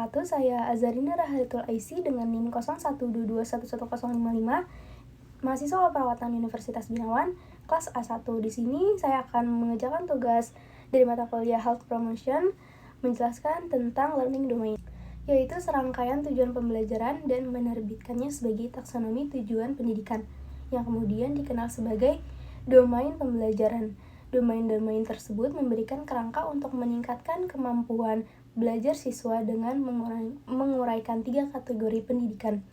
wabarakatuh. Saya Azarina Rahadatul Aisy dengan NIM 0122111055, mahasiswa perawatan Universitas Binawan, kelas A1. Di sini saya akan mengerjakan tugas dari mata kuliah Health Promotion, menjelaskan tentang learning domain, yaitu serangkaian tujuan pembelajaran dan menerbitkannya sebagai taksonomi tujuan pendidikan, yang kemudian dikenal sebagai domain pembelajaran. Domain-domain tersebut memberikan kerangka untuk meningkatkan kemampuan belajar siswa dengan menguraikan 3 kategori pendidikan.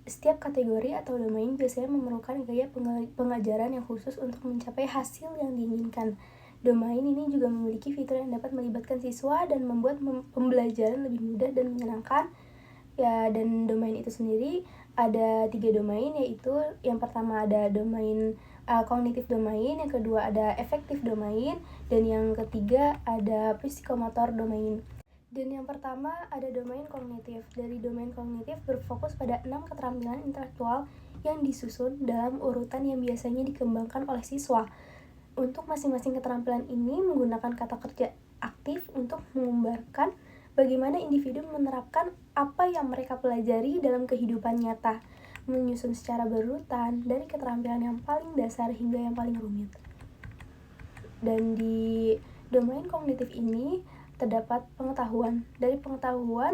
Setiap kategori atau domain biasanya memerlukan gaya pengajaran yang khusus untuk mencapai hasil yang diinginkan. Domain ini juga memiliki fitur yang dapat melibatkan siswa dan membuat pembelajaran lebih mudah dan menyenangkan. Dan domain itu sendiri ada 3 domain, yaitu yang pertama ada domain kognitif domain, yang kedua ada efektif domain, dan yang ketiga ada psikomotor domain. Dan yang pertama ada domain kognitif. Dari domain kognitif berfokus pada 6 keterampilan intelektual yang disusun dalam urutan yang biasanya dikembangkan oleh siswa. Untuk masing-masing keterampilan ini menggunakan kata kerja aktif untuk menggambarkan bagaimana individu menerapkan apa yang mereka pelajari dalam kehidupan nyata, menyusun secara berurutan dari keterampilan yang paling dasar hingga yang paling rumit. Dan di domain kognitif ini terdapat pengetahuan. Dari pengetahuan,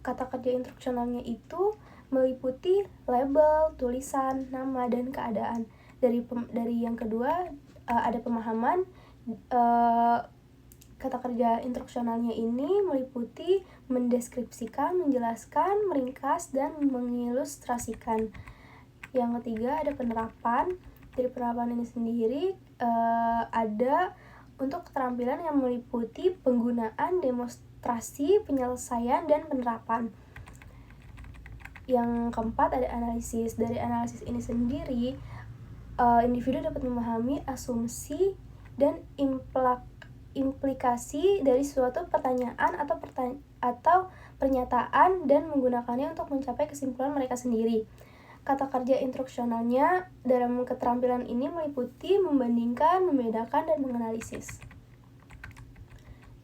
kata kerja instruksionalnya itu meliputi label, tulisan, nama, dan keadaan. Dari yang kedua ada pemahaman. Kata kerja instruksionalnya ini meliputi mendeskripsikan, menjelaskan, meringkas, dan mengilustrasikan. Yang ketiga ada penerapan. Dari penerapan ini sendiri ada untuk keterampilan yang meliputi penggunaan, demonstrasi, penyelesaian, dan penerapan. Yang keempat ada analisis. Dari analisis ini sendiri individu dapat memahami asumsi dan implikasi dari suatu pertanyaan atau pernyataan dan menggunakannya untuk mencapai kesimpulan mereka sendiri. Kata kerja instruksionalnya dalam keterampilan ini meliputi membandingkan, membedakan, dan menganalisis.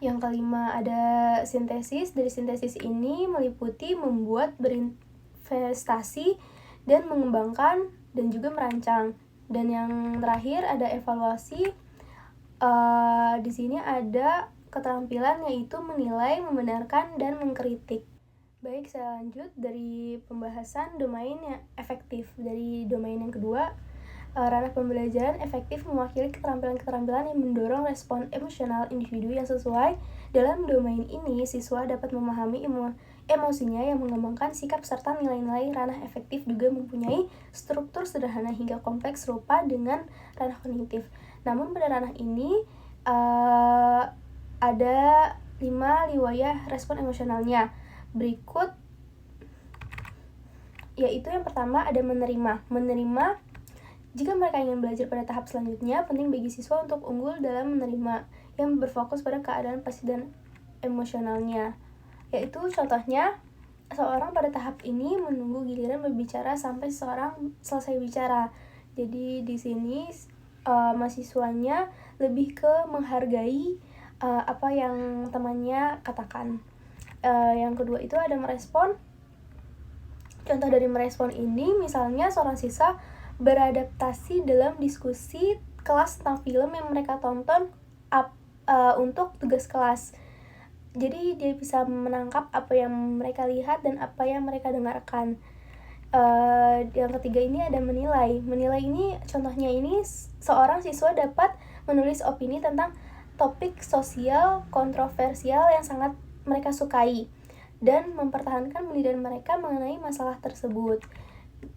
Yang kelima ada sintesis. Dari sintesis ini meliputi membuat, berinvestasi, dan mengembangkan, dan juga merancang. Dan yang terakhir ada evaluasi. Di sini ada keterampilan yaitu menilai, membenarkan, dan mengkritik. Baik, saya lanjut dari pembahasan domain yang efektif. Dari domain yang kedua, ranah pembelajaran efektif mewakili keterampilan-keterampilan yang mendorong respon emosional individu yang sesuai. Dalam domain ini, siswa dapat memahami emosinya yang mengembangkan sikap serta nilai-nilai. Ranah efektif juga mempunyai struktur sederhana hingga kompleks serupa dengan ranah kognitif. Namun pada ranah ini ada 5 riwayah respon emosionalnya. Berikut yaitu yang pertama ada menerima. Jika mereka ingin belajar pada tahap selanjutnya, penting bagi siswa untuk unggul dalam menerima, yang berfokus pada keadaan pasti dan emosionalnya. Yaitu contohnya, seorang pada tahap ini menunggu giliran berbicara sampai seseorang selesai bicara. Jadi di sini mahasiswanya lebih ke menghargai apa yang temannya katakan. Yang kedua itu ada merespon. Contoh dari merespon ini, misalnya seorang siswa beradaptasi dalam diskusi kelas tentang film yang mereka tonton untuk tugas kelas. Jadi dia bisa menangkap apa yang mereka lihat dan apa yang mereka dengarkan. Yang ketiga ini ada menilai. Menilai ini contohnya ini seorang siswa dapat menulis opini tentang topik sosial kontroversial yang sangat mereka sukai dan mempertahankan pendidikan mereka mengenai masalah tersebut.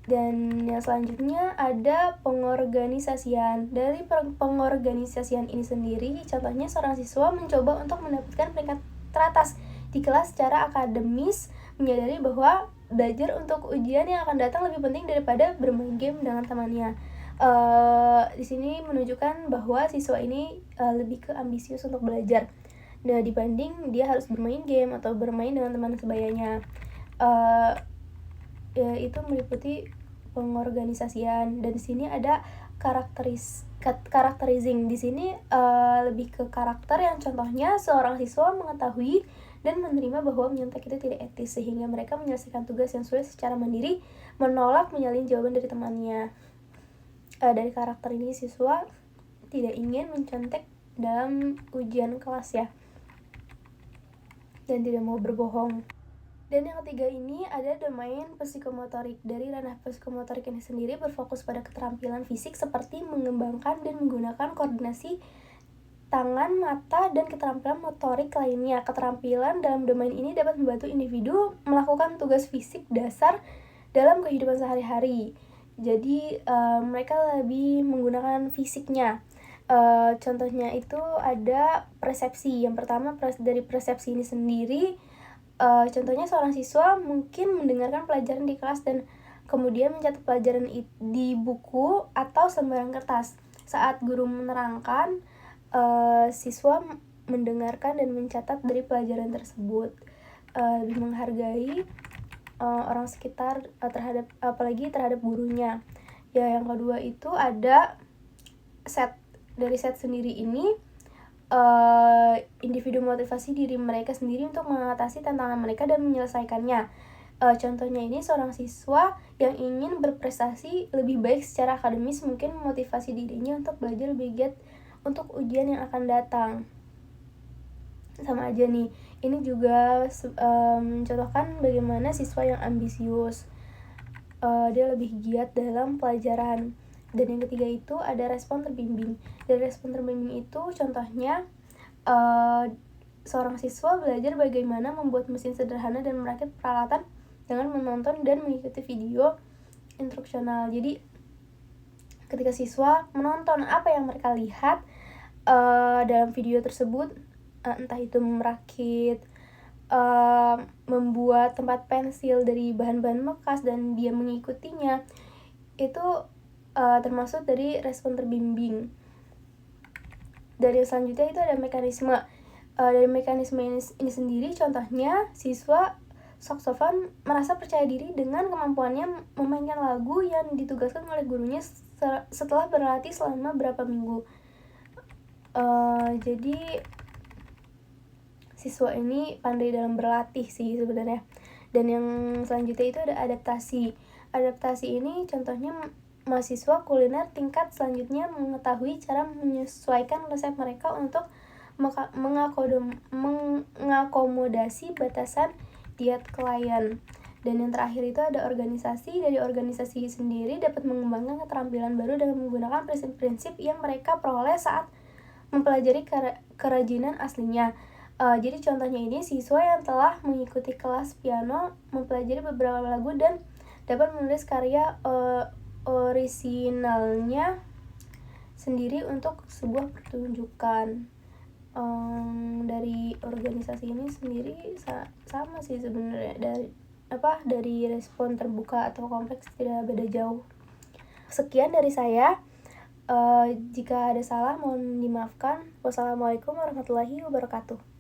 Dan yang selanjutnya ada pengorganisasian. Dari pengorganisasian ini sendiri, contohnya seorang siswa mencoba untuk mendapatkan peringkat teratas di kelas secara akademis, menyadari bahwa belajar untuk ujian yang akan datang lebih penting daripada bermain game dengan temannya. Di sini menunjukkan bahwa siswa ini lebih ke ambisius untuk belajar. Nah, dibanding dia harus bermain game atau bermain dengan teman sebayanya. Itu meliputi pengorganisasian. Dan di sini ada karakterizing. Di sini lebih ke karakter yang contohnya seorang siswa mengetahui dan menerima bahwa menyontek itu tidak etis, sehingga mereka menyelesaikan tugas yang sulit secara mandiri, menolak menyalin jawaban dari temannya. Dari karakter ini, siswa tidak ingin mencontek dalam ujian kelas ya, dan tidak mau berbohong. Dan yang ketiga ini ada domain psikomotorik. Dari ranah psikomotorik ini sendiri berfokus pada keterampilan fisik seperti mengembangkan dan menggunakan koordinasi tangan, mata, dan keterampilan motorik lainnya. Keterampilan dalam domain ini dapat membantu individu melakukan tugas fisik dasar dalam kehidupan sehari-hari. Jadi mereka lebih menggunakan fisiknya. Contohnya itu ada persepsi. Yang pertama dari persepsi ini sendiri, contohnya seorang siswa mungkin mendengarkan pelajaran di kelas dan kemudian mencatat pelajaran di buku atau selembaran kertas. Saat guru menerangkan, siswa mendengarkan dan mencatat dari pelajaran tersebut. Lebih menghargai orang sekitar apalagi terhadap gurunya. Ya, yang kedua itu ada set. Dari set sendiri ini, individu motivasi diri mereka sendiri untuk mengatasi tantangan mereka dan menyelesaikannya. Contohnya ini seorang siswa yang ingin berprestasi lebih baik secara akademis mungkin memotivasi dirinya untuk belajar lebih giat untuk ujian yang akan datang. Sama aja nih, ini juga mencontohkan bagaimana siswa yang ambisius, dia lebih giat dalam pelajaran. Dan yang ketiga itu ada respon terbimbing. Dari respon terbimbing itu contohnya seorang siswa belajar bagaimana membuat mesin sederhana dan merakit peralatan dengan menonton dan mengikuti video instruksional. Jadi ketika siswa menonton apa yang mereka lihat dalam video tersebut, entah itu merakit, membuat tempat pensil dari bahan-bahan bekas dan dia mengikutinya, itu termasuk dari respon terbimbing. Dari selanjutnya itu ada mekanisme. Dari mekanisme ini sendiri contohnya siswa saksofon merasa percaya diri dengan kemampuannya memainkan lagu yang ditugaskan oleh gurunya setelah berlatih selama berapa minggu. Jadi siswa ini pandai dalam berlatih sih sebenarnya. Dan yang selanjutnya itu ada adaptasi. Adaptasi ini contohnya mahasiswa kuliner tingkat selanjutnya mengetahui cara menyesuaikan resep mereka untuk mengakomodasi batasan diet klien. Dan yang terakhir itu ada organisasi. Dari organisasi sendiri dapat mengembangkan keterampilan baru dengan menggunakan prinsip-prinsip yang mereka peroleh saat mempelajari kerajinan aslinya. Jadi contohnya ini siswa yang telah mengikuti kelas piano mempelajari beberapa lagu dan dapat menulis karya orisinalnya sendiri untuk sebuah pertunjukan. Dari organisasi ini sendiri sama sih sebenarnya, dari respon terbuka atau kompleks tidak beda jauh. Sekian dari saya. Jika ada salah mohon dimaafkan. Wassalamualaikum warahmatullahi wabarakatuh.